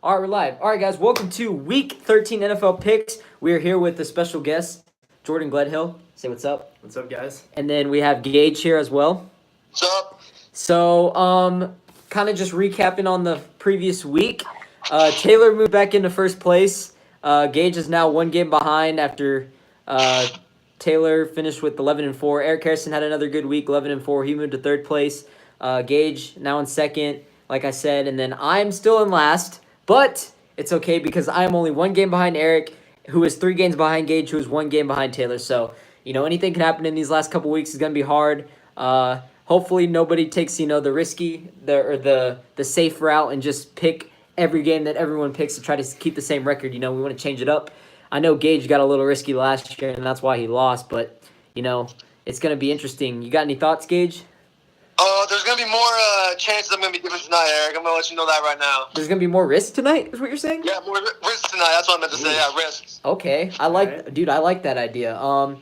All right, we're live. All right, guys, welcome to Week 13 NFL Picks. We are here with a special guest, Jordan Gledhill. Say what's up. What's up, guys? And then we have Gage here as well. What's up? So, kind of just recapping on the previous week. Taylor moved back into first place. Gage is now one game behind after Taylor finished with 11-4. Eric Harrison had another good week, 11-4. He moved to third place. Gage now in second, like I said, and then I'm still in last. But it's okay because I am only one game behind Eric, who is 3 games behind Gage, who is 1 game behind Taylor. So, anything can happen in these last couple weeks. It's going to be hard. Hopefully nobody takes, the risky, the safe route and just pick every game that everyone picks to try to keep the same record. We want to change it up. I know Gage got a little risky last year, and that's why he lost. But, it's going to be interesting. You got any thoughts, Gage? There's going to be more chances I'm going to be different tonight, Eric. I'm going to let you know that right now. There's going to be more risk tonight, is what you're saying? Yeah, more risks tonight. That's what I meant to say. Yeah, risks. Okay. I like that idea.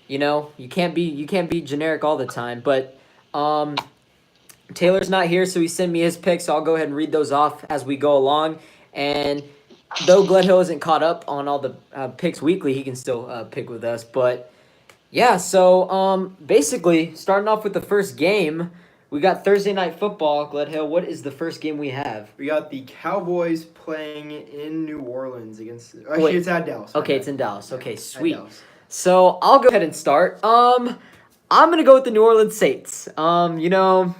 You can't be generic all the time, but Taylor's not here, so he sent me his picks, so I'll go ahead and read those off as we go along. And though Gledhill isn't caught up on all the picks weekly, he can still pick with us. But yeah, so basically, starting off with the first game, we got Thursday Night Football. Gledhill, what is the first game we have? We got the Cowboys playing in New Orleans against. Actually, it's at Dallas. Okay, it's in Dallas. Okay, sweet. So I'll go ahead and start. I'm gonna go with the New Orleans Saints. I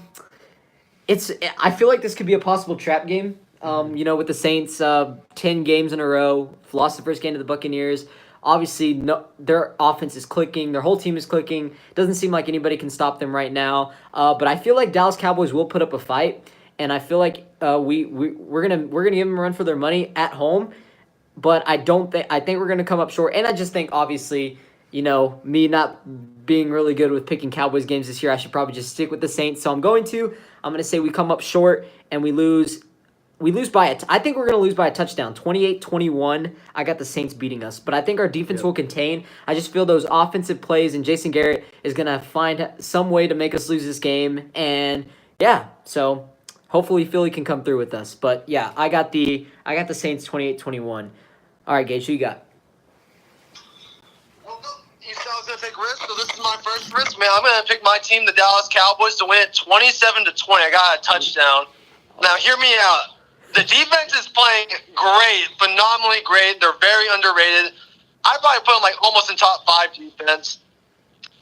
feel like this could be a possible trap game. With the Saints, 10 games in a row, lost the first game to the Buccaneers. Obviously, no, their offense is clicking. Their whole team is clicking. Doesn't seem like anybody can stop them right now. But I feel like Dallas Cowboys will put up a fight, and I feel like we're gonna give them a run for their money at home. But I think we're gonna come up short. And I just think, obviously, me not being really good with picking Cowboys games this year, I should probably just stick with the Saints. So I'm going to say we come up short and we lose. We lose by I think we're going to lose by a touchdown, 28-21. I got the Saints beating us, but I think our defense will contain. I just feel those offensive plays, and Jason Garrett is going to find some way to make us lose this game. And yeah, so hopefully Philly can come through with us. But yeah, I got the Saints 28-21. All right, Gage, who you got? Well, you said I was going to take risks, so this is my first risk, man. I'm going to pick my team, the Dallas Cowboys, to win it 27-20. I got a touchdown. Now, hear me out. The defense is playing great, phenomenally great. They're very underrated. I'd probably put them almost in top 5 defense.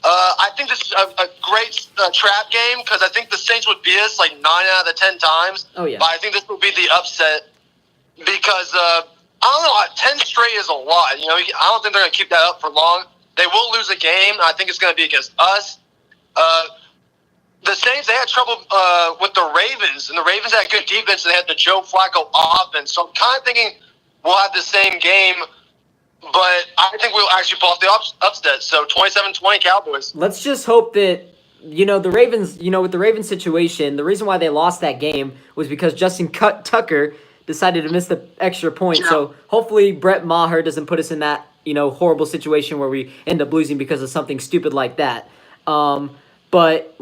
I think this is a great trap game because I think the Saints would beat us 9 out of the 10 times. Oh, yeah. But I think this will be the upset because, I don't know, 10 straight is a lot. I don't think they're going to keep that up for long. They will lose a game, and I think it's going to be against us. The Saints, they had trouble with the Ravens, and the Ravens had good defense, and they had the Joe Flacco offense. So I'm kind of thinking we'll have the same game, but I think we'll actually pull off the upset. So 27-20 Cowboys. Let's just hope that, the Ravens, with the Ravens situation, the reason why they lost that game was because Justin Tucker decided to miss the extra point. Yeah. So hopefully Brett Maher doesn't put us in that, horrible situation where we end up losing because of something stupid like that. But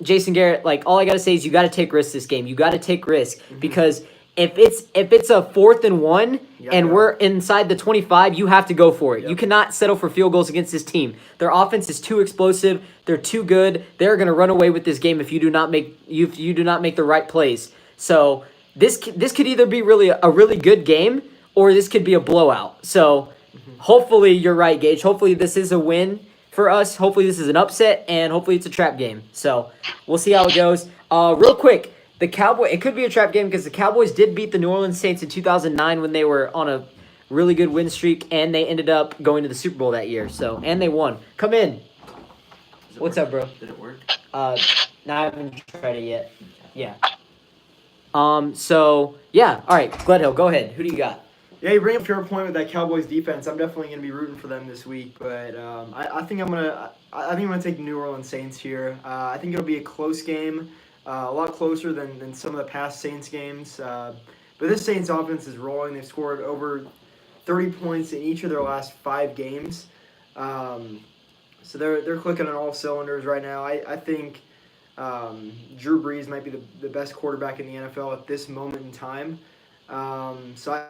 Jason Garrett, all I gotta say is you gotta take risks this game. You gotta take risks because if it's a 4th and 1 and we're inside the 25, you have to go for it. Yep. You cannot settle for field goals against this team. Their offense is too explosive. They're too good. They're gonna run away with this game if you do not make the right plays. So this could either be a really good game or this could be a blowout. So hopefully you're right, Gage. Hopefully this is a win for us. Hopefully this is an upset, and hopefully it's a trap game. So we'll see how it goes. Real quick, it could be a trap game because the Cowboys did beat the New Orleans Saints in 2009 when they were on a really good win streak, and they ended up going to the Super Bowl that year. And they won. Come in. What's up, bro? Did it work? No, I haven't tried it yet. Yeah. So yeah. All right, Gledhill, go ahead. Who do you got? Yeah, you bring up your point with that Cowboys defense. I'm definitely going to be rooting for them this week, but I think I'm gonna take the New Orleans Saints here. I think it'll be a close game, a lot closer than some of the past Saints games. But this Saints offense is rolling. They've scored over 30 points in each of their last 5 games, so they're clicking on all cylinders right now. I think Drew Brees might be the best quarterback in the NFL at this moment in time. So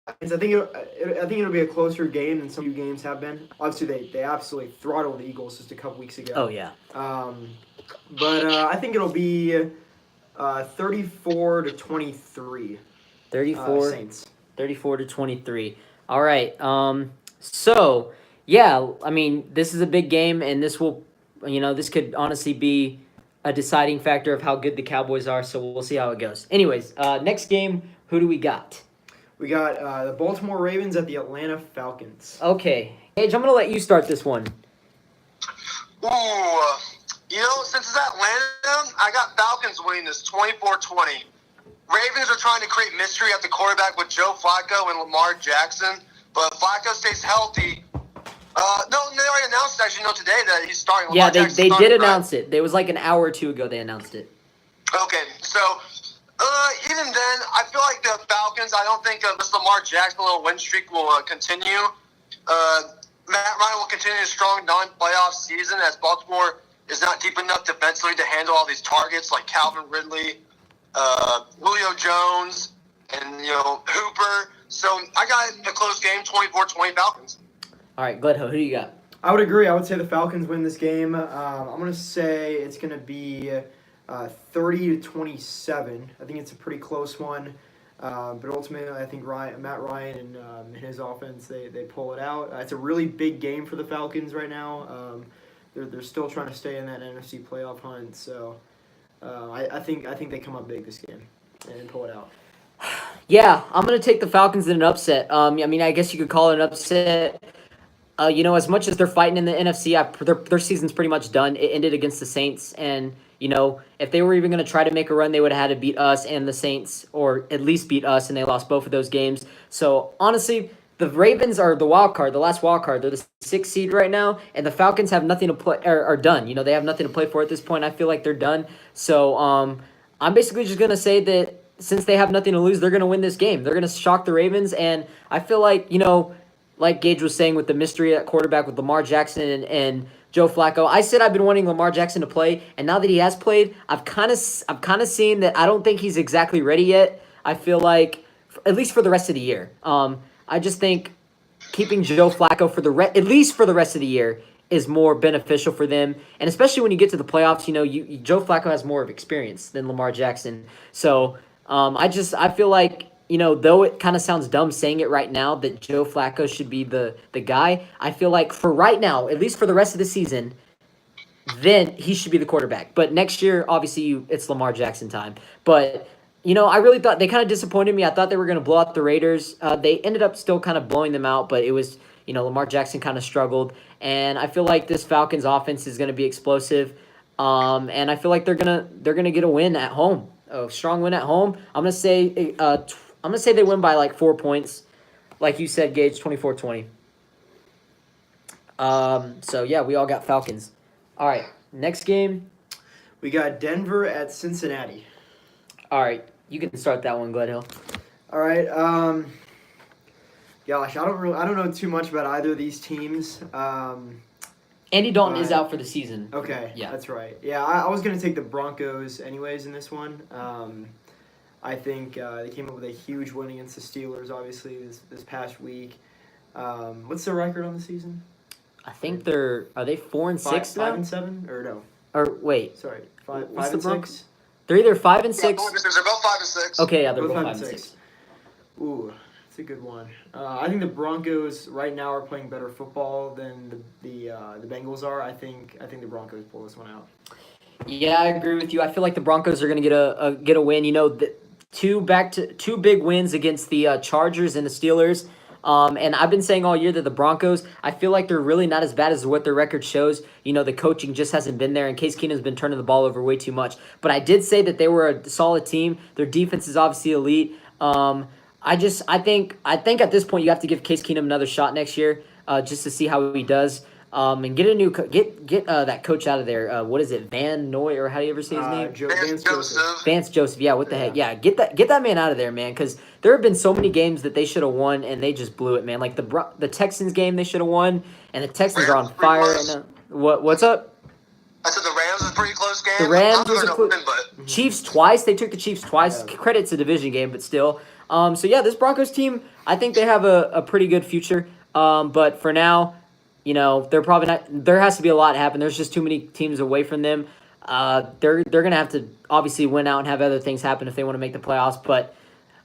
I think it'll be a closer game than some games have been. Obviously, they absolutely throttled the Eagles just a couple weeks ago. Oh yeah. But I think it'll be 34 to 23. 34. Saints. 34 to 23. All right. So yeah, I mean, this is a big game, and this could honestly be a deciding factor of how good the Cowboys are. So we'll see how it goes. Anyways, next game, who do we got? We got the Baltimore Ravens at the Atlanta Falcons. Okay, Gage, I'm gonna let you start this one. Ooh, since it's Atlanta, I got Falcons winning this 24-20. Ravens are trying to create mystery at the quarterback with Joe Flacco and Lamar Jackson, but if Flacco stays healthy. No, they already announced it, actually, today that he's starting. Yeah, they did announce it. It was like an hour or two ago they announced it. Okay, so even then, I feel like the Falcons, I don't think this Lamar Jackson little win streak will continue. Matt Ryan will continue a strong non-playoff season as Baltimore is not deep enough defensively to handle all these targets like Calvin Ridley, Julio Jones, and Hooper. So I got a close game, 24-20 Falcons. All right, Gledho, who do you got? I would agree. I would say the Falcons win this game. I'm going to say it's going to be 30 to 27. I think it's a pretty close one. But ultimately, I think Matt Ryan and his offense, they pull it out. It's a really big game for the Falcons right now. They're still trying to stay in that NFC playoff hunt. So I think they come up big this game and pull it out. Yeah, I'm going to take the Falcons in an upset. I mean, I guess you could call it an upset. As much as they're fighting in the NFC, their season's pretty much done. It ended against the Saints, and if they were even going to try to make a run, they would have had to beat us and the Saints, or at least beat us, and they lost both of those games. So honestly, the Ravens are the wild card, the last wild card. They're the 6th seed right now, and the Falcons have nothing to play, are done. They have nothing to play for at this point. I feel like they're done. So I'm basically just going to say that since they have nothing to lose, they're going to win this game. They're going to shock the Ravens, and I feel like, like Gage was saying with the mystery at quarterback with Lamar Jackson and Joe Flacco, I said I've been wanting Lamar Jackson to play, and now that he has played, I've kind of seen that I don't think he's exactly ready yet. I feel like, at least for the rest of the year. I just think keeping Joe Flacco at least for the rest of the year is more beneficial for them, and especially when you get to the playoffs, Joe Flacco has more of experience than Lamar Jackson. So I feel like, though it kind of sounds dumb saying it right now that Joe Flacco should be the guy, I feel like for right now, at least for the rest of the season, then he should be the quarterback. But next year, obviously, it's Lamar Jackson time. But, I really thought they kind of disappointed me. I thought they were going to blow out the Raiders. They ended up still kind of blowing them out, but it was, Lamar Jackson kind of struggled. And I feel like this Falcons offense is going to be explosive. And I feel like they're gonna get a win at home, a strong win at home. I'm gonna say they win by like 4 points, like you said, Gage, 24-20. So yeah, we all got Falcons. All right, next game. We got Denver at Cincinnati. All right, you can start that one, Gledhill. All right. Gosh, I don't know too much about either of these teams. Andy Dalton is out for the season. Okay, yeah, that's right. Yeah, I was gonna take the Broncos anyways in this one. I think they came up with a huge win against the Steelers, obviously, this past week. What's their record on the season? I think are they 4-6 now? 5-7 or no? Or wait, sorry, 5 What's and the 6. They're either 5 and 6. Yeah, they're both 5 and 6. Okay, yeah, they're both 5 and 6. 6. Ooh, it's a good one. I think the Broncos right now are playing better football than the Bengals are. I think the Broncos pull this one out. Yeah, I agree with you. I feel like the Broncos are going to get a win. Two big wins against the Chargers and the Steelers. And I've been saying all year that the Broncos, I feel like they're really not as bad as what their record shows. The coaching just hasn't been there, and Case Keenum's been turning the ball over way too much. But I did say that they were a solid team. Their defense is obviously elite. I think at this point you have to give Case Keenum another shot next year, just to see how he does. And get a new get that coach out of there. What is it, Van Noy, or how do you ever say his name? Vance Joseph. Vance Joseph. Yeah, what the heck? Yeah, get that man out of there, man. Because there have been so many games that they should have won and they just blew it, man. Like the Texans game, they should have won, and the Texans are on fire. And what's up? I said the Rams was a pretty close game. The Rams I don't was a know close. win, but Chiefs twice. They took the Chiefs twice. Yeah. Credit to division game, but still. So yeah, this Broncos team, I think they have a pretty good future. But for now, they're probably not. There has to be a lot happen. There's just too many teams away from them. They're gonna have to obviously win out and have other things happen if they want to make the playoffs. But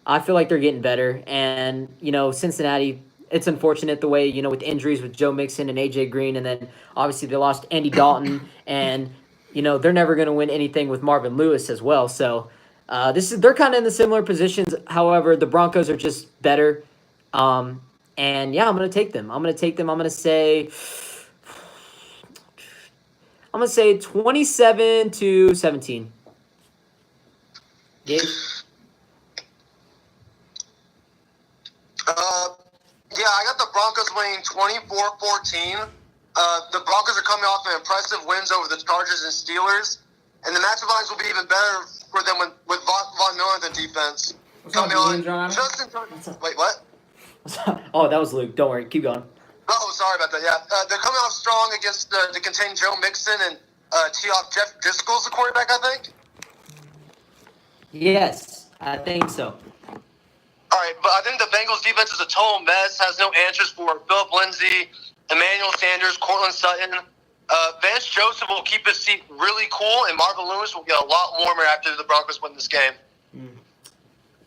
I feel like they're getting better. And Cincinnati. It's unfortunate the way with injuries with Joe Mixon and AJ Green, and then obviously they lost Andy Dalton, and they're never going to win anything with Marvin Lewis as well. So they're kind of in the similar positions. However, the Broncos are just better. And yeah, I'm going to take them. I'm going to say 27-17. Gabe? Yeah, I got the Broncos winning 24-14. The Broncos are coming off an impressive wins over the Chargers and Steelers, and the matchup lines will be even better for them with Von Miller in the defense. Coming on. Wait, what? Oh, that was Luke. Don't worry. Keep going. Oh, sorry about that. Yeah, they're coming off strong against to contain Joe Mixon and tee off Jeff Driscoll's the quarterback, I think. Yes, I think so. All right, but I think the Bengals defense is a total mess, has no answers for Philip Lindsay, Emmanuel Sanders, Cortland Sutton. Vance Joseph will keep his seat really cool, and Marvin Lewis will get a lot warmer after the Broncos win this game.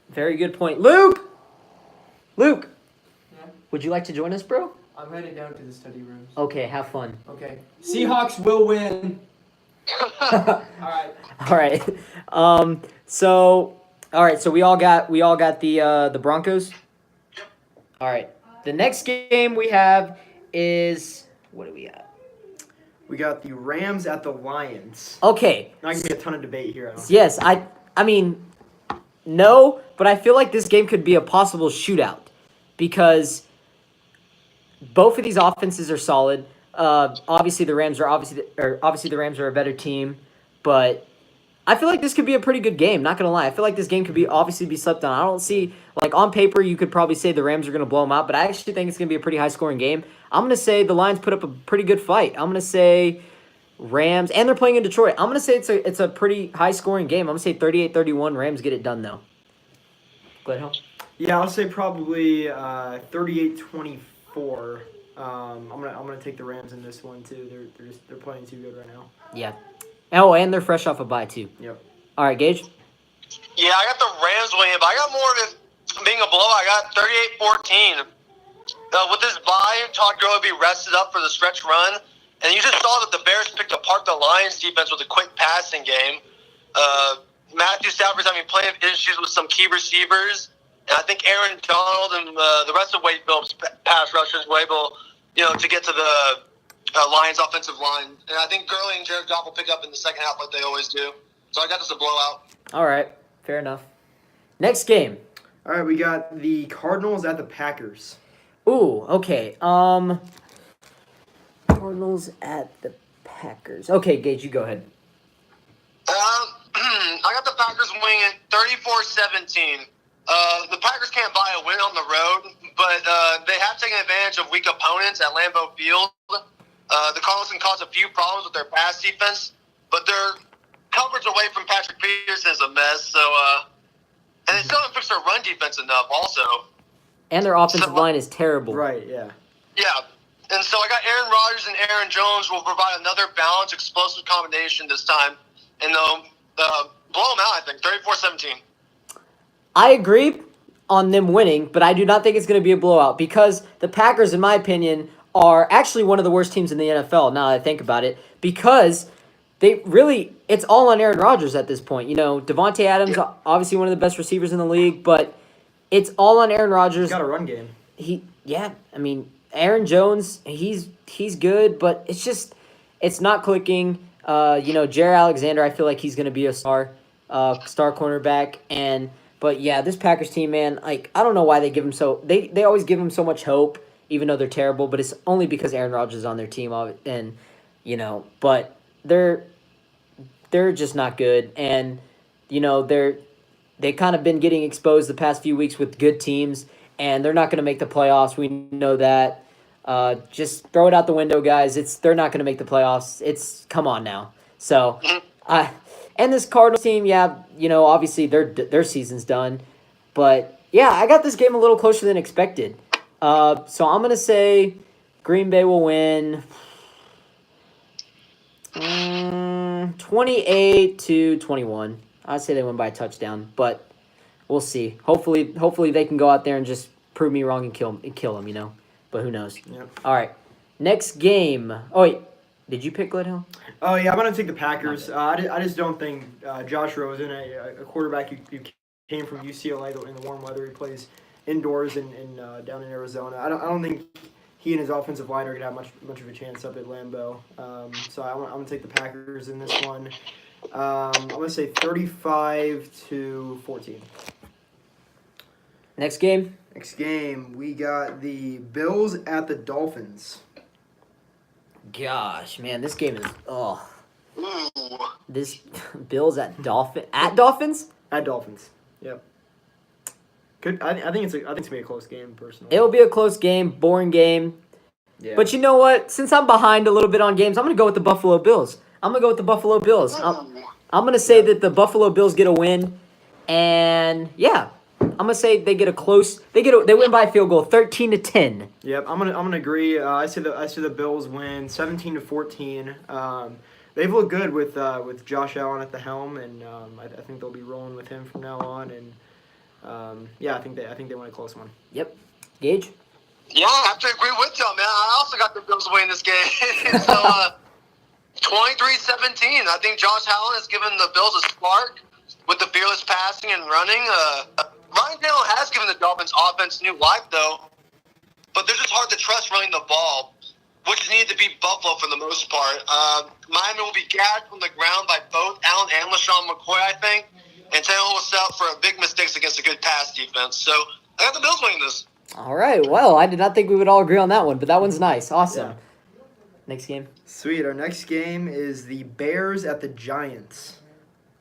Very good point. Luke! Yeah? Would you like to join us, bro? I'm headed down to the study rooms. Okay, have fun. Okay. Seahawks will win. All right. All right. So we all got the Broncos. All right. The next game we have is what do we have? We got the Rams at the Lions. Okay. Not gonna be a ton of debate here. Yes, I mean, no, but I feel like this game could be a possible shootout because both of these offenses are solid. Obviously the Rams are a better team, but I feel like this could be a pretty good game. Not gonna lie, I feel like this game could be slept on. I don't see on paper you could probably say the Rams are gonna blow them out, but I actually think it's gonna be a pretty high scoring game. I'm gonna say the Lions put up a pretty good fight. I'm gonna say Rams, and they're playing in Detroit. I'm gonna say it's a pretty high scoring game. I'm gonna say 38-31. Rams get it done though. Go ahead, Hal. Yeah, I'll say probably 38-24. I'm gonna take the Rams in this one too. They're playing too good right now. Yeah. Oh, and they're fresh off a bye too. Yep. All right, Gage. Yeah, I got the Rams winning, but I got more of it being a blow. I got 38-14. With this bye, Todd Gurley will be rested up for the stretch run. And you just saw that the Bears picked apart the Lions defense with a quick passing game. Matthew Stafford's having plenty of issues with some key receivers. And I think Aaron Donald and the rest of Wade Phillips' pass rushers were able, to get to the Lions' offensive line. And I think Gurley and Jared Goff will pick up in the second half like they always do. So I got this a blowout. All right, fair enough. Next game. All right, we got the Cardinals at the Packers. Ooh, okay. Cardinals at the Packers. Okay, Gage, you go ahead. I got the Packers winning at 34-17. The Packers can't buy a win on the road, but they have taken advantage of weak opponents at Lambeau Field. The Cardinals can cause a few problems with their pass defense, but their coverage away from Patrick Peterson is a mess. So, and they still haven't fixed their run defense enough also. And their offensive line is terrible. Right, yeah. Yeah. And so I got Aaron Rodgers and Aaron Jones will provide another balanced, explosive combination this time. And they'll blow them out, I think, 34-17. I agree on them winning, but I do not think it's going to be a blowout because the Packers, in my opinion, are actually one of the worst teams in the NFL, now that I think about it, because it's all on Aaron Rodgers at this point. Devontae Adams, obviously one of the best receivers in the league, but it's all on Aaron Rodgers. He's got a run game. Aaron Jones, he's good, but it's not clicking. Jair Alexander, I feel like he's going to be a star cornerback, but yeah, this Packers team, man, I don't know why they give him they always give him so much hope, even though they're terrible, but it's only because Aaron Rodgers is on their team, and but they're just not good, and they kind of been getting exposed the past few weeks with good teams, and they're not going to make the playoffs. We know that. Just throw it out the window, guys. They're not going to make the playoffs. Come on now. So, and this Cardinals team, yeah, obviously their season's done, but yeah, I got this game a little closer than expected. So I'm gonna say Green Bay will win 28-21. I'd say they win by a touchdown, but we'll see. Hopefully they can go out there and just prove me wrong and kill them. But who knows? Yep. All right, next game. Oh wait, did you pick Gledhill? Oh yeah, I'm gonna take the Packers. I just don't think Josh Rosen, a quarterback who came from UCLA in the warm weather, he plays indoors in down in Arizona. I don't think he and his offensive line are gonna have much of a chance up at Lambeau. So I'm gonna take the Packers in this one. I'm gonna say 35-14. Next game. Next game, we got the Bills at the Dolphins. Gosh, man, this game is Ooh. this Bills at Dolphins. At Dolphins. Yep. I think it's gonna be a close game personally. It'll be a close game, boring game. Yeah. But you know what? Since I'm behind a little bit on games, I'm gonna go with the Buffalo Bills. I'm going to say that the Buffalo Bills get a win, and yeah, I'm gonna say they get a close. They win by a field goal, 13-10. Yep, I'm gonna agree. I see the Bills win 17-14. They've looked good with Josh Allen at the helm, and I think they'll be rolling with him from now on. And yeah, I think they win a close one. Yep, Gage. Yeah, I have to agree with you, man. I also got the Bills winning this game. So 23-17. I think Josh Allen has given the Bills a spark with the fearless passing and running. Ryan Tannehill has given the Dolphins offense new life, though. But they're just hard to trust running the ball, which needed to be Buffalo for the most part. Miami will be gagged from the ground by both Allen and LaShawn McCoy, I think. And Tannehill will set up for big mistakes against a good pass defense. So I got the Bills winning this. All right. Well, I did not think we would all agree on that one, but that one's nice. Awesome. Yeah. Next game. Sweet. Our next game is the Bears at the Giants.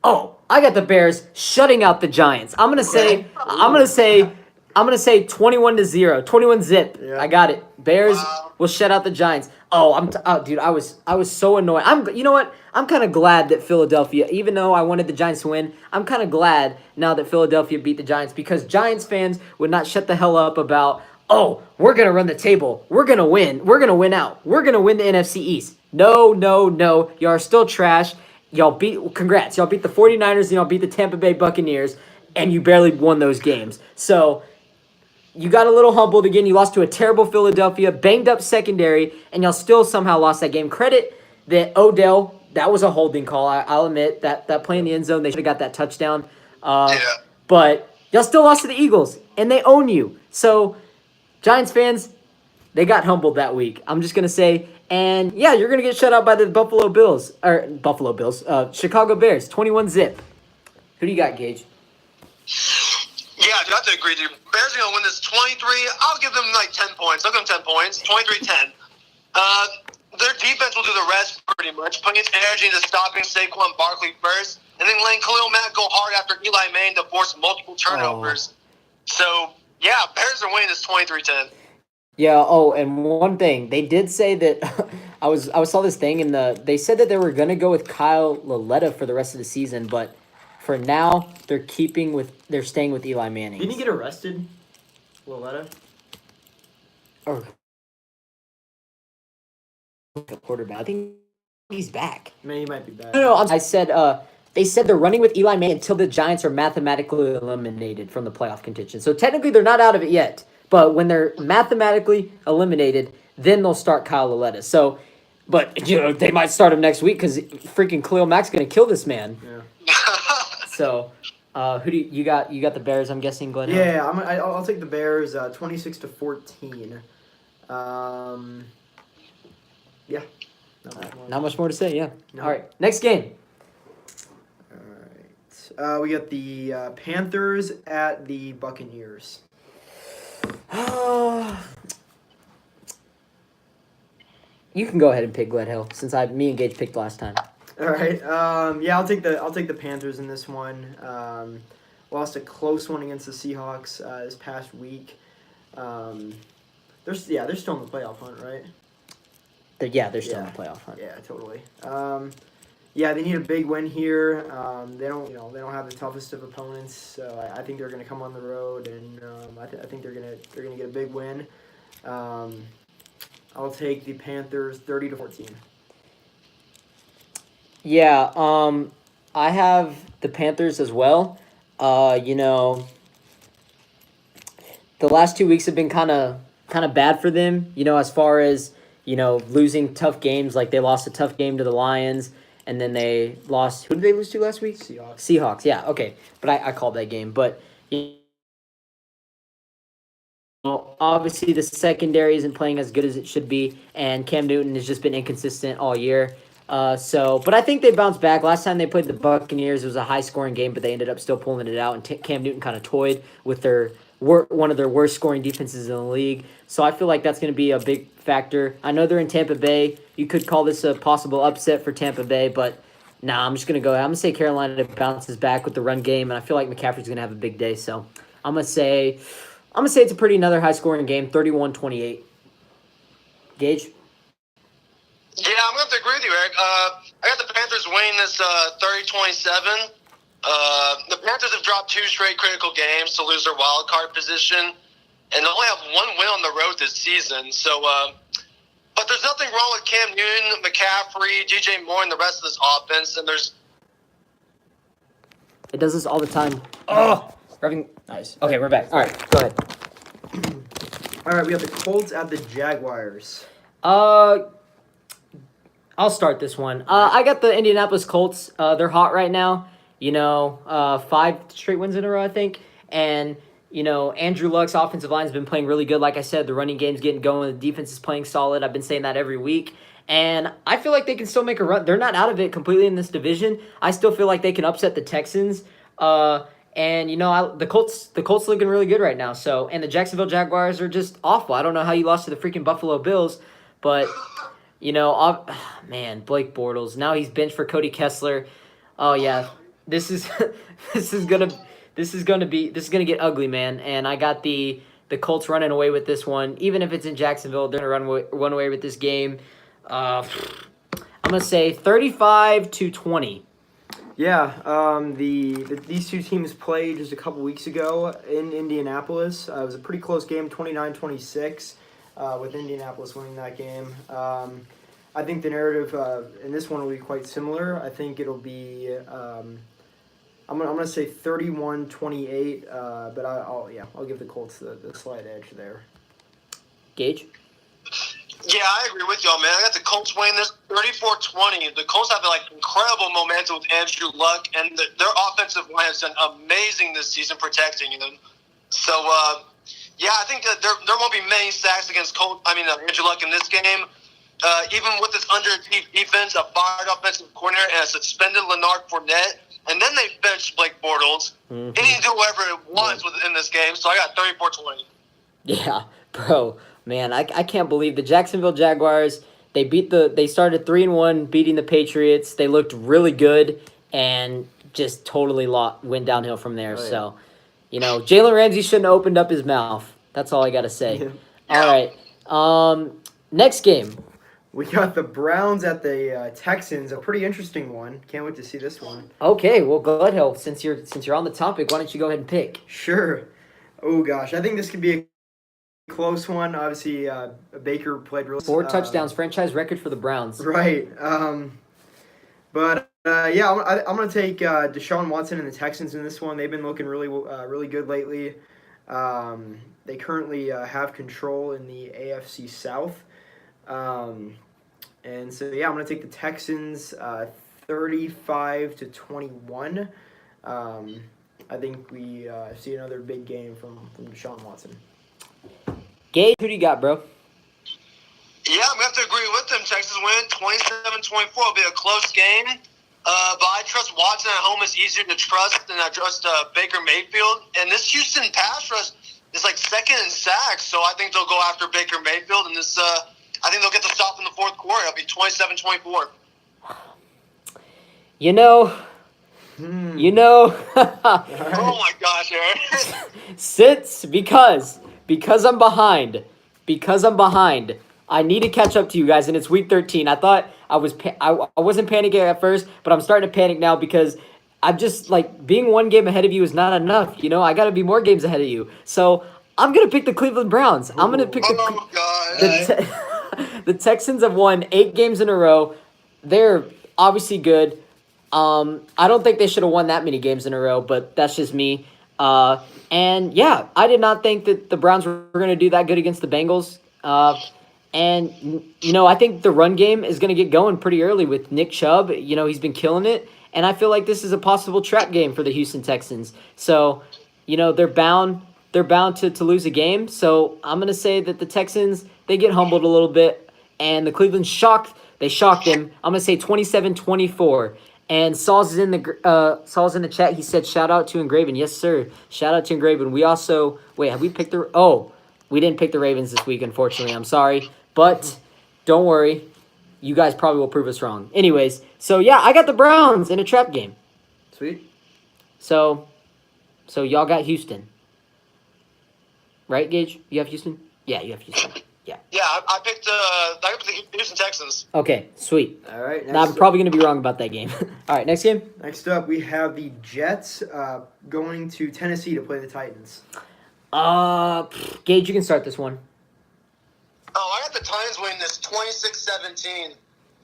Oh, I got the Bears shutting out the Giants. I'm gonna say 21-0, 21 zip. Yeah. I got it. Bears will shut out the Giants. Oh, dude, I was so annoyed. You know what? I'm kind of glad that Philadelphia, even though I wanted the Giants to win, I'm kind of glad now that Philadelphia beat the Giants because Giants fans would not shut the hell up about, oh, we're gonna run the table, we're gonna win out, we're gonna win the NFC East. No, you are still trash. Congrats. Y'all beat the 49ers and y'all beat the Tampa Bay Buccaneers, and you barely won those games. So you got a little humbled again. You lost to a terrible Philadelphia, banged up secondary, and y'all still somehow lost that game. Credit that Odell, that was a holding call. I'll admit that play in the end zone, they should have got that touchdown. But y'all still lost to the Eagles, and they own you. So Giants fans, they got humbled that week. I'm just going to say, and yeah, you're going to get shut out by the Chicago Bears, 21 zip. Who do you got, Gage? Yeah, I have to agree, dude. Bears are going to win this 23. I'll give them like 10 points. I'll give them 10 points. 23-10. Their defense will do the rest pretty much, putting its energy into stopping Saquon Barkley first, and then letting Khalil Mack go hard after Eli Manning to force multiple turnovers. So, yeah, Bears are winning this 23-10. Yeah. Oh, and one thing they did say that I saw this thing and they said that they were gonna go with Kyle Lauletta for the rest of the season, but for now they're staying with Eli Manning. Didn't he get arrested, Lauletta? Or the quarterback. I think he's back. I mean, he might be back. No. I said they said they're running with Eli Manning until the Giants are mathematically eliminated from the playoff contention. So technically they're not out of it yet. But when they're mathematically eliminated, then they'll start Kyle Lauletta. So, but they might start him next week because freaking Khalil Mack's gonna kill this man. Yeah. So, who do you got? You got the Bears, I'm guessing, Glenn. Yeah, I'll take the Bears, 26-14. Yeah. Not much more to say. Yeah. No. All right. Next game. All right. We got the Panthers at the Buccaneers. You can go ahead and pick Gledhill since me and Gage picked last time. All right. Yeah, I'll take the Panthers in this one. Lost a close one against the Seahawks this past week. They're still in the playoff hunt, right? They're still in the playoff hunt. Yeah, totally. Yeah, they need a big win here. They don't have the toughest of opponents, so I think they're going to come on the road, and I think they're gonna get a big win. I'll take the Panthers 30-14. Yeah, I have the Panthers as well. The last 2 weeks have been kind of bad for them. As far as losing tough games. Like they lost a tough game to the Lions, and then they lost. Who did they lose to last week? Seahawks. Seahawks. Yeah. Okay, but I called that game. But obviously the secondary isn't playing as good as it should be, and Cam Newton has just been inconsistent all year. But I think they bounced back. Last time they played the Buccaneers, it was a high-scoring game, but they ended up still pulling it out, and Cam Newton kind of toyed with one of their worst-scoring defenses in the league. So I feel like that's going to be a big factor. I know they're in Tampa Bay. You could call this a possible upset for Tampa Bay, but nah, I'm going to say Carolina bounces back with the run game, and I feel like McCaffrey's going to have a big day. So I'm going to say it's a pretty another high-scoring game, 31-28. Gage? Yeah, I'm going to have to agree with you, Eric. I got the Panthers winning this 30-27. The Panthers have dropped 2 straight critical games to lose their wild card position, and they only have 1 win on the road this season. So, but there's nothing wrong with Cam Newton, McCaffrey, DJ Moore, and the rest of this offense. And It does this all the time. Oh, nice. Okay, we're back. All right, go ahead. All right, we have the Colts at the Jaguars. I'll start this one. I got the Indianapolis Colts. They're hot right now. 5 straight wins in a row, I think. And, Andrew Luck's offensive line has been playing really good. Like I said, the running game's getting going. The defense is playing solid. I've been saying that every week. And I feel like they can still make a run. They're not out of it completely in this division. I still feel like they can upset the Texans. The Colts looking really good right now. So, and the Jacksonville Jaguars are just awful. I don't know how you lost to the freaking Buffalo Bills, but Blake Bortles. Now he's benched for Cody Kessler. Oh yeah, this is gonna get ugly, man. And I got the Colts running away with this one. Even if it's in Jacksonville, they're gonna run away with this game. I'm gonna say 35-20. Yeah, these two teams played just a couple weeks ago in Indianapolis. It was a pretty close game, 29-26, with Indianapolis winning that game. I think the narrative in this one will be quite similar. I think it'll be I'm gonna say 31-28, but I'll give the Colts the slight edge there. Gage? yeah, I agree with y'all, man. I got the Colts winning this 34-20. The Colts have incredible momentum with Andrew Luck, and their offensive line has done amazing this season protecting them. So, yeah, I think that there won't be many sacks against Andrew Luck in this game. Even with this underachieved defense, a fired offensive coordinator, and a suspended Leonard Fournette, and then they benched Blake Bortles. Mm-hmm. He can do whatever it wants in this game, so I got 34-20. Yeah, bro, man, I can't believe the Jacksonville Jaguars. They started 3-1, beating the Patriots. They looked really good and just totally went downhill from there. Oh, yeah. So, Jalen Ramsey shouldn't have opened up his mouth. That's all I got to say. Yeah. All right. Next game. We got the Browns at the Texans, a pretty interesting one. Can't wait to see this one. Okay, well, go ahead, Hill. Since you're on the topic, why don't you go ahead and pick? Sure. Oh gosh, I think this could be a close one. Obviously, Baker played really. 4 touchdowns, franchise record for the Browns. Right. I'm going to take Deshaun Watson and the Texans in this one. They've been looking really good lately. They currently have control in the AFC South. And so, yeah, I'm going to take the Texans 35-21. I think we see another big game from Deshaun Watson. Gage, who do you got, bro? Yeah, I'm going to have to agree with them. Texas win 27-24. It'll be a close game. But I trust Watson at home is easier to trust than I trust Baker Mayfield. And this Houston pass rush is like second in sacks, so I think they'll go after Baker Mayfield. And this, I think they'll get the stop in the fourth quarter. It'll be 27-24. Oh my gosh, Aaron. Because I'm behind. I need to catch up to you guys, and it's week 13. I thought I wasn't panicking at first, but I'm starting to panic now because I'm just like being one game ahead of you is not enough. I got to be more games ahead of you. So I'm gonna pick the Cleveland Browns. I'm gonna pick Oh gosh. the Texans have won 8 games in a row. They're obviously good. I don't think they should have won that many games in a row, but that's just me. And yeah, I did not think that the Browns were going to do that good against the Bengals. I think the run game is going to get going pretty early with Nick Chubb. He's been killing it, and I feel like this is a possible trap game for the Houston Texans. So, they're bound to lose a game. So I'm going to say that the Texans, they get humbled a little bit, and the Cleveland shocked him. I'm going to say 27-24. And Saul's in the chat. He said, "Shout out to Engraven." Yes, sir. Shout out to Engraven. We also have we picked we didn't pick the Ravens this week, unfortunately. I'm sorry, but don't worry. You guys probably will prove us wrong. Anyways, so yeah, I got the Browns in a trap game. Sweet. So y'all got Houston, right, Gage? You have Houston? Yeah, you have Houston. Yeah, I picked the Houston Texans. Okay, sweet. All right. Now I'm probably going to be wrong about that game. All right, next game. Next up, we have the Jets going to Tennessee to play the Titans. Gage, you can start this one. Oh, I got the Titans winning this 26-17.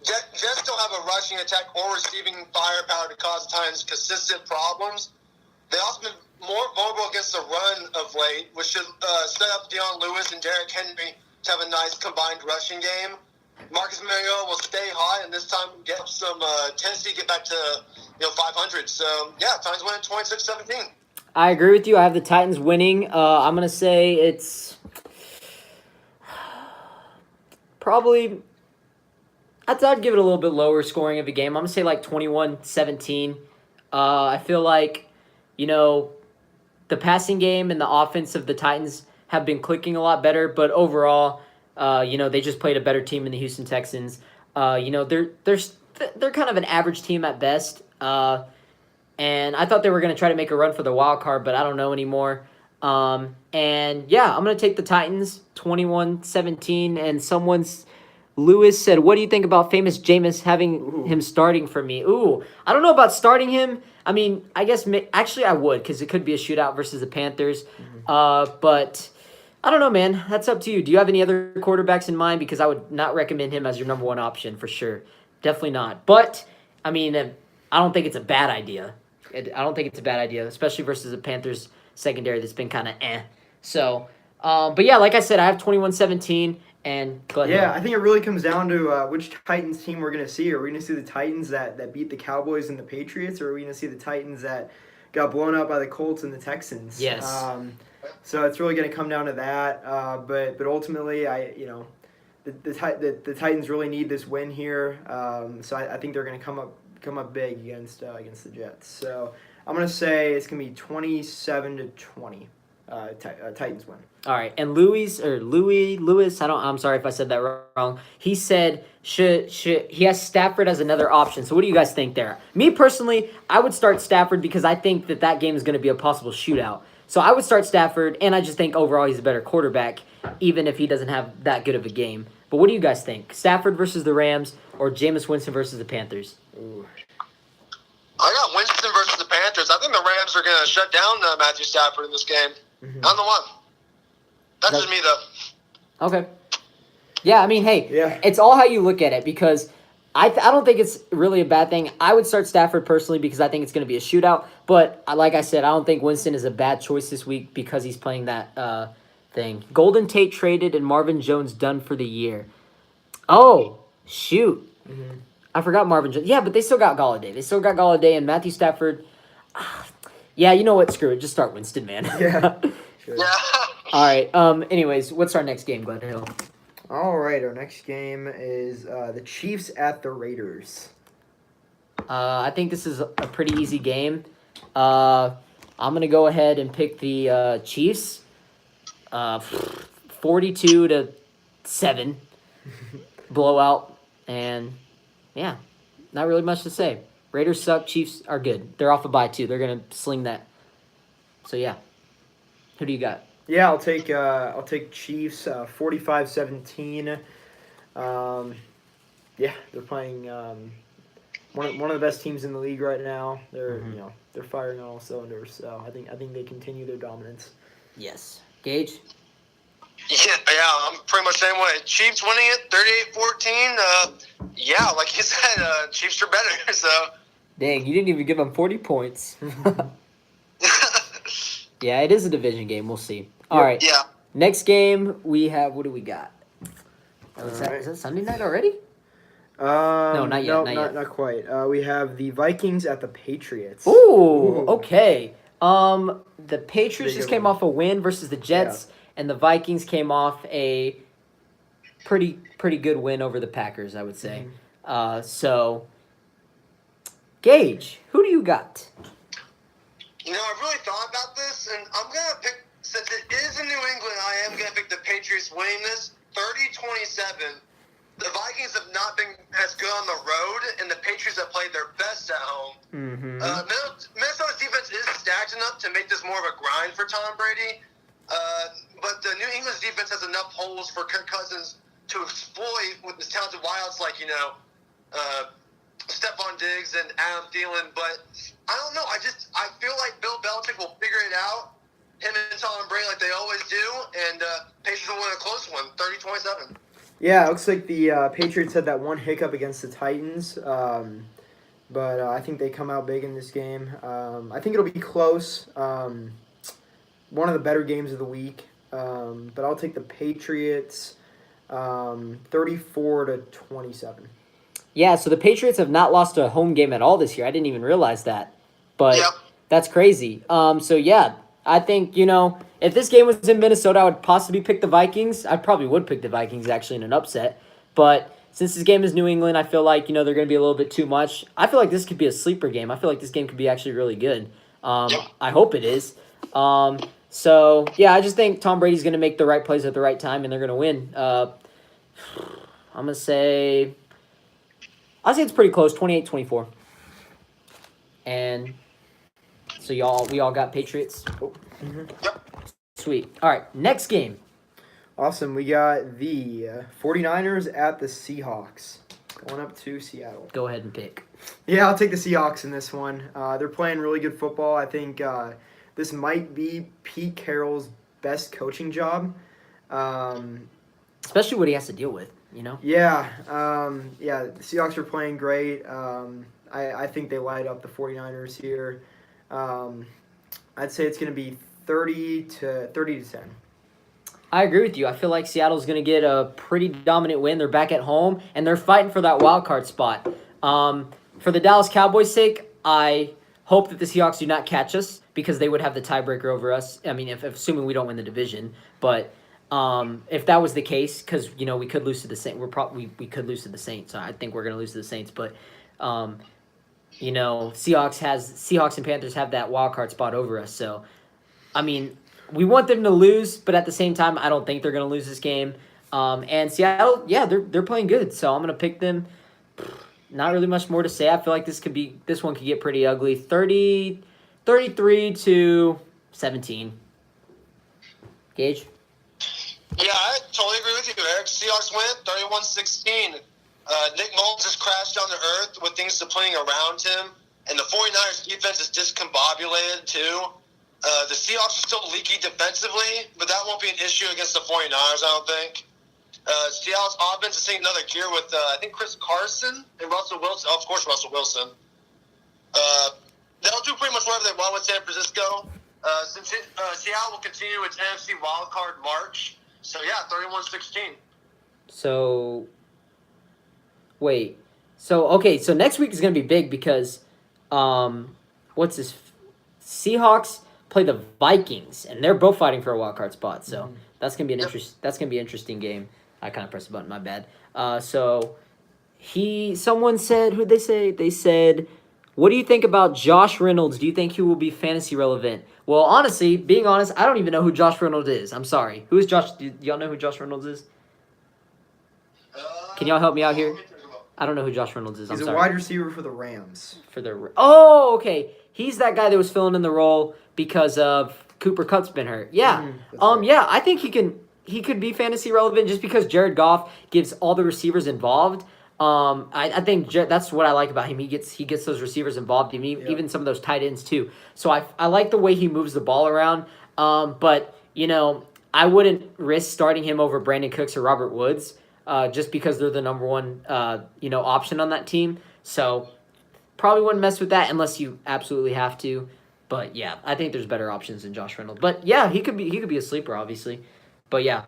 Jets don't have a rushing attack or receiving firepower to cause the Titans consistent problems. They also been more vulnerable against the run of late, which should set up Deion Lewis and Derrick Henry to have a nice combined rushing game. Marcus Mariota will stay hot, and this time get some Tennessee get back to 500. So yeah, Titans win 26-17. I agree with you. I have the Titans winning. I'm gonna say it's probably. I'd give it a little bit lower scoring of a game. I'm gonna say like 21-17. I feel like the passing game and the offense of the Titans have been clicking a lot better, but overall, they just played a better team than the Houston Texans. They're kind of an average team at best. And I thought they were going to try to make a run for the wild card, but I don't know anymore. And yeah, I'm going to take the Titans 21-17. And Lewis said, "What do you think about famous Jameis having him starting for me?" Ooh, I don't know about starting him. I mean, I guess actually I would, because it could be a shootout versus the Panthers. But I don't know, man. That's up to you. Do you have any other quarterbacks in mind? Because I would not recommend him as your number one option for sure. Definitely not. But I mean, I don't think it's a bad idea. I don't think it's a bad idea, especially versus the Panthers secondary that's been kind of eh. So, but yeah, like I said, I have 21-17. And go ahead. Yeah, I think it really comes down to which Titans team we're going to see. Are we going to see the Titans that beat the Cowboys and the Patriots, or are we going to see the Titans that got blown out by the Colts and the Texans? Yes. So it's really going to come down to that. But ultimately, the Titans really need this win here. So I think they're going to come up big against the Jets. So I'm going to say it's going to be 27-20. Titans win. All right, and Lewis. I'm sorry if I said that wrong. He said he has Stafford as another option. So what do you guys think there? Me personally, I would start Stafford because I think that game is going to be a possible shootout. So I would start Stafford, and I just think overall he's a better quarterback, even if he doesn't have that good of a game. But what do you guys think? Stafford versus the Rams or Jameis Winston versus the Panthers? Ooh. I got Winston versus the Panthers. I think the Rams are going to shut down Matthew Stafford in this game. Mm-hmm. I'm the one. That's just me, though. Okay. Yeah, I mean, hey, It's all how you look at it, because I don't think it's really a bad thing. I would start Stafford personally because I think it's going to be a shootout. But like I said, I don't think Winston is a bad choice this week because he's playing that thing. Golden Tate traded and Marvin Jones done for the year. Oh, shoot. Mm-hmm. I forgot Marvin Jones. Yeah, but they still got Galladay. And Matthew Stafford. Yeah, you know what? Screw it. Just start Winston, man. Yeah. Sure. Yeah. All right. Anyways, what's our next game, Glenn Hill? All right. Our next game is the Chiefs at the Raiders. I think this is a pretty easy game. I'm gonna go ahead and pick the Chiefs. 42-7 blowout, and yeah, not really much to say. Raiders suck. Chiefs are good. They're off a bye too. They're gonna sling that. So yeah, who do you got? Yeah, I'll take Chiefs 45-17. Yeah, they're playing one of the best teams in the league right now. They're they're firing on all cylinders. So I think they continue their dominance. Yes. Gage? Yeah, I'm pretty much the same way. Chiefs winning it 38-14. Yeah, like you said, Chiefs are better. So. Dang, you didn't even give them 40 points. Yeah, it is a division game. We'll see. All right. Yeah. Next game, we have, what do we got? Is that Sunday night already? No, not yet. No, not yet. not quite. We have the Vikings at the Patriots. Ooh, okay. The Patriots just Big came one. off a win versus the Jets, and the Vikings came off a pretty good win over the Packers, I would say. So, Gage, who do you got? I've really thought about this, and I'm going to pick, since it is in New England, I am going to pick the Patriots winning this 30-27. The Vikings have not been as good on the road, and the Patriots have played their best at home. Minnesota's defense is stacked enough to make this more of a grind for Tom Brady, but the New England's defense has enough holes for Kirk Cousins to exploit with his talented wideouts like, Stephon Diggs and Adam Thielen. But I don't know. I feel like Bill Belichick will figure it out, him and Tom Brady, like they always do, and Patriots will win a close one, 30-27. Yeah, it looks like the Patriots had that one hiccup against the Titans, but I think they come out big in this game. I think it'll be close. One of the better games of the week, but I'll take the Patriots 34-27. Yeah, so the Patriots have not lost a home game at all this year. I didn't even realize that. But that's crazy. So, yeah, I think, if this game was in Minnesota, I would possibly pick the Vikings. I probably would pick the Vikings, actually, in an upset. But since this game is New England, I feel like, they're going to be a little bit too much. I feel like this could be a sleeper game. I feel like this game could be actually really good. I hope it is. So, yeah, I just think Tom Brady's going to make the right plays at the right time, and they're going to win. I'm going to say... I'll say it's pretty close, 28-24. And so we all got Patriots. Sweet. All right, next game. Awesome. We got the 49ers at the Seahawks. Going up to Seattle. Go ahead and pick. Yeah, I'll take the Seahawks in this one. They're playing really good football. I think this might be Pete Carroll's best coaching job. Especially what he has to deal with. Yeah, the Seahawks are playing great. I think they light up the 49ers here. I'd say it's going to be 30-10. I agree with you. I feel like Seattle's going to get a pretty dominant win. They're back at home, and they're fighting for that wild card spot. For the Dallas Cowboys' sake, I hope that the Seahawks do not catch us because they would have the tiebreaker over us. I mean, if assuming we don't win the division, but... if that was the case, because we could lose to the Saints, we could lose to the Saints. So I think we're gonna lose to the Saints, but Seahawks and Panthers have that wild card spot over us. So, I mean, we want them to lose, but at the same time, I don't think they're gonna lose this game. And Seattle, yeah, they're playing good, so I'm gonna pick them. Not really much more to say. I feel like this one could get pretty ugly. 33-17. Gage. Yeah, I totally agree with you, Eric. Seahawks win 31-16. Nick Mullins has crashed down to earth with things deploying around him, and the 49ers defense is discombobulated too. The Seahawks are still leaky defensively, but that won't be an issue against the 49ers, I don't think. Seattle's offense is taking another gear with, I think, Chris Carson and Russell Wilson. Oh, of course, Russell Wilson. They'll do pretty much whatever they want with San Francisco. Seattle will continue its NFC wildcard march. So, yeah, 31-16. So, wait. So next week is going to be big because, Seahawks play the Vikings, and they're both fighting for a wild card spot. So, that's going to be an interesting game. I kind of pressed the button, my bad. Someone said, who'd they say? They said, what do you think about Josh Reynolds? Do you think he will be fantasy relevant? Well, honestly, being honest, I don't even know who Josh Reynolds is. I'm sorry. Who is Josh? Do y'all know who Josh Reynolds is? Can y'all help me out here? I don't know who Josh Reynolds is. He's a wide receiver for the Rams. Oh, okay. He's that guy that was filling in the role because of Cooper Kupp's been hurt. Yeah. Right. Yeah, I think he can he could be fantasy relevant just because Jared Goff gives all the receivers involved. I think that's what I like about him. He gets those receivers involved, even some of those tight ends too. So I like the way he moves the ball around. But I wouldn't risk starting him over Brandon Cooks or Robert Woods, just because they're the number one option on that team. So probably wouldn't mess with that unless you absolutely have to. But yeah, I think there's better options than Josh Reynolds. But yeah, he could be a sleeper, obviously. But yeah,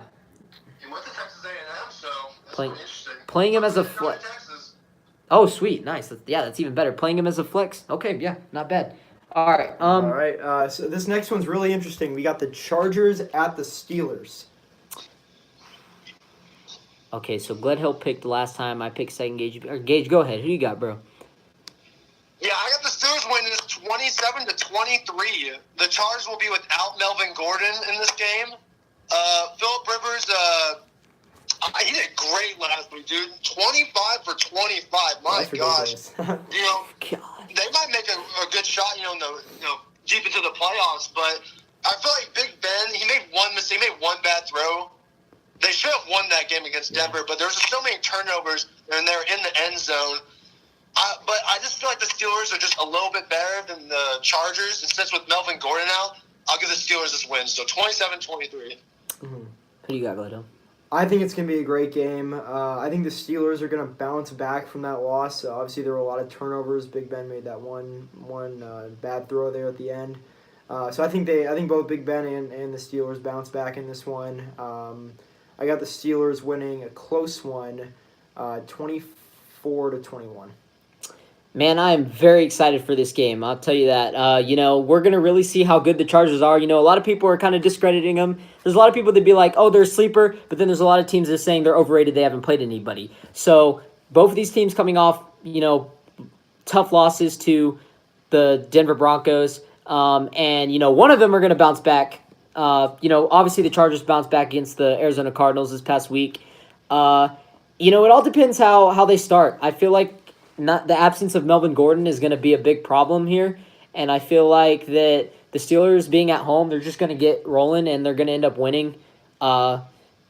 He went to Texas A&M, so that's Playing- pretty interesting. playing him as a Not in flex. Texas. Oh, sweet, nice. That's even better. Playing him as a flex. Okay, yeah, not bad. All right. All right. So this next one's really interesting. We got the Chargers at the Steelers. Okay, so Gledhill picked the last time. I picked second. Gage, go ahead. Who you got, bro? Yeah, I got the Steelers winning 27-23. The Chargers will be without Melvin Gordon in this game. Phillip Rivers, he did great last week, dude. 25 for 25. My That's gosh. ridiculous. God. They might make a good shot, deep into the playoffs. But I feel like Big Ben, he made one mistake, he made one bad throw. They should have won that game against Denver, but there's just so many turnovers, and they're in the end zone. But I just feel like the Steelers are just a little bit better than the Chargers. And since with Melvin Gordon out, I'll give the Steelers this win. So 27-23. Who you got, Gledhill? I think it's going to be a great game. I think the Steelers are going to bounce back from that loss. Obviously, there were a lot of turnovers. Big Ben made that one bad throw there at the end. So I think both Big Ben and the Steelers bounce back in this one. I got the Steelers winning a close one, 24-21. Man, I am very excited for this game. I'll tell you that. We're going to really see how good the Chargers are. A lot of people are kind of discrediting them. There's a lot of people that be like, oh, they're a sleeper, but then there's a lot of teams that are saying they're overrated, they haven't played anybody. So both of these teams coming off, tough losses to the Denver Broncos. And one of them are going to bounce back. Obviously the Chargers bounced back against the Arizona Cardinals this past week. It all depends how they start. I feel like the absence of Melvin Gordon is going to be a big problem here, and I feel like that the Steelers being at home, they're just going to get rolling and they're going to end up winning. I'm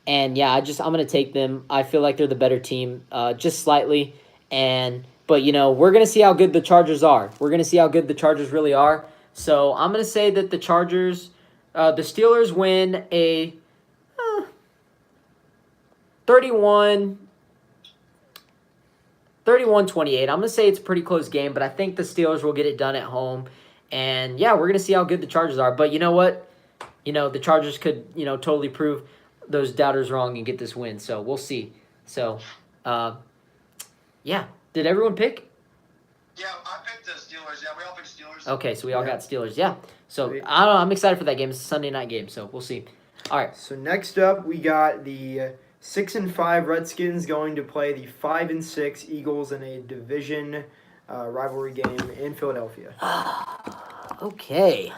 going to take them. I feel like they're the better team, just slightly. But we're going to see how good the Chargers are. We're going to see how good the Chargers really are. So I'm going to say that the Steelers win a 31-28. I'm going to say it's a pretty close game, but I think the Steelers will get it done at home. And, yeah, we're going to see how good the Chargers are. But you know what? The Chargers could, totally prove those doubters wrong and get this win. So we'll see. So, yeah. Did everyone pick? Yeah, I picked the Steelers. Yeah, we all picked Steelers. Okay, so we all got Steelers. Yeah. So, I don't know. I'm excited for that game. It's a Sunday night game, so we'll see. All right. So next up, we got the 6-5 Redskins going to play the 5-6 Eagles in a division rivalry game in Philadelphia. Okay.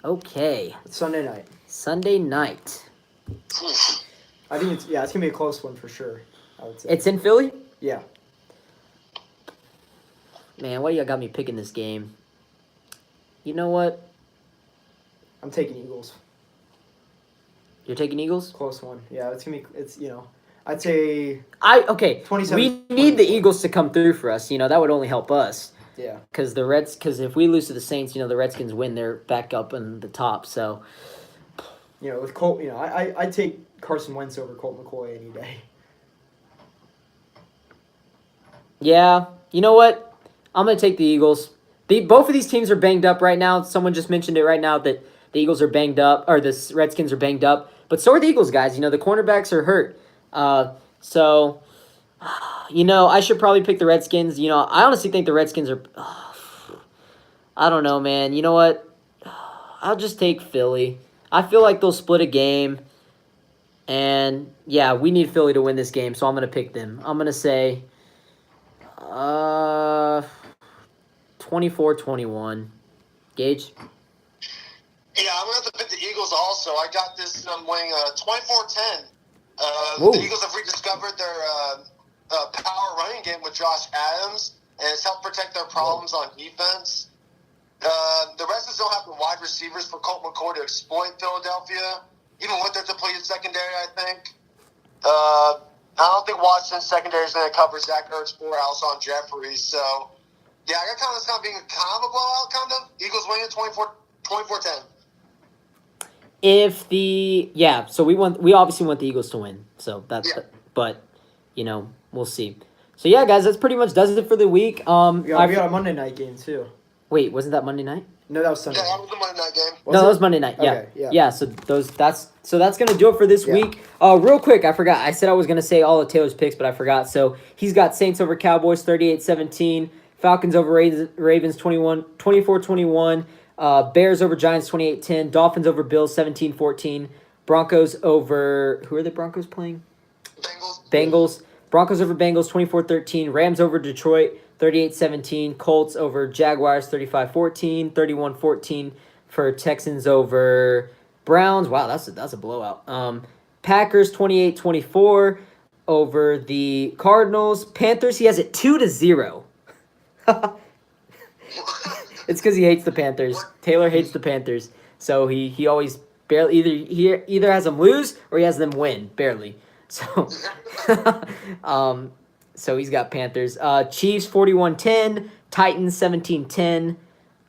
It's Sunday night. Sunday night. I think it's gonna be a close one for sure. I would say. It's in Philly? Yeah. Man, why you got me picking this game? You know what? I'm taking Eagles. You're taking Eagles? Close one. Yeah, I'd say Okay. 27. We need the Eagles to come through for us. That would only help us. Yeah. Because if we lose to the Saints, the Redskins win. They're back up in the top. So. With Colt, I take Carson Wentz over Colt McCoy any day. Yeah. You know what? I'm gonna take the Eagles. Both of these teams are banged up right now. Someone just mentioned it right now that the Eagles are banged up, or the Redskins are banged up. But so are the Eagles, guys. The cornerbacks are hurt. I should probably pick the Redskins. I honestly think the Redskins are... I don't know, man. You know what? I'll just take Philly. I feel like they'll split a game. And, yeah, we need Philly to win this game, so I'm going to pick them. I'm going to say 24-21. Gage? Yeah, I'm going to have to pick the Eagles also. I got this winning 24-10. The Eagles have rediscovered their power running game with Josh Adams, and it's helped protect their problems on defense. The Redskins don't have the wide receivers for Colt McCoy to exploit Philadelphia, even with their depleted secondary, I think. I don't think Watson's secondary is going to cover Zach Ertz or Alshon Jeffrey. So, yeah, I got kind of this kind of being kind of a blowout, kind of. Eagles winning 24-10. So we obviously want the Eagles to win. So but we'll see. So yeah, guys, that's pretty much does it for the week. We got a Monday night game too. Wait, wasn't that Monday night? No, that was Sunday. Yeah, that was the Monday night game. That was Monday night. Yeah. Okay, yeah. So that's gonna do it for this week. Real quick, I forgot. I said I was gonna say all of Taylor's picks, but I forgot. So he's got Saints over Cowboys 38-17, Falcons over Ravens 24-21, Bears over Giants 28-10, Dolphins over Bills 17-14, Broncos over who are the Broncos playing? Bengals. Broncos over Bengals 24-13, Rams over Detroit 38-17, Colts over Jaguars 35-14, 31-14 for Texans over Browns. Wow, that's a blowout. Packers 28-24 over the Cardinals. Panthers, he has it 2-0. It's because he hates the Panthers. Taylor hates the Panthers, so he always barely either has them lose or he has them win barely. So, so he's got Panthers. Chiefs 41-10, Titans 17-10,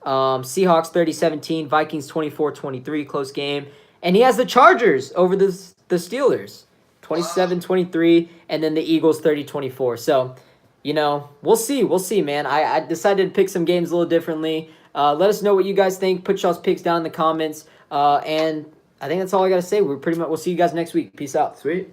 Seahawks 30-17, Vikings 24-23, close game. And he has the Chargers over the Steelers 27-23, and then the Eagles 30-24. So, we'll see, man. I decided to pick some games a little differently. Let us know what you guys think. Put y'all's picks down in the comments. And I think that's all I got to say. We'll see you guys next week. Peace out. Sweet.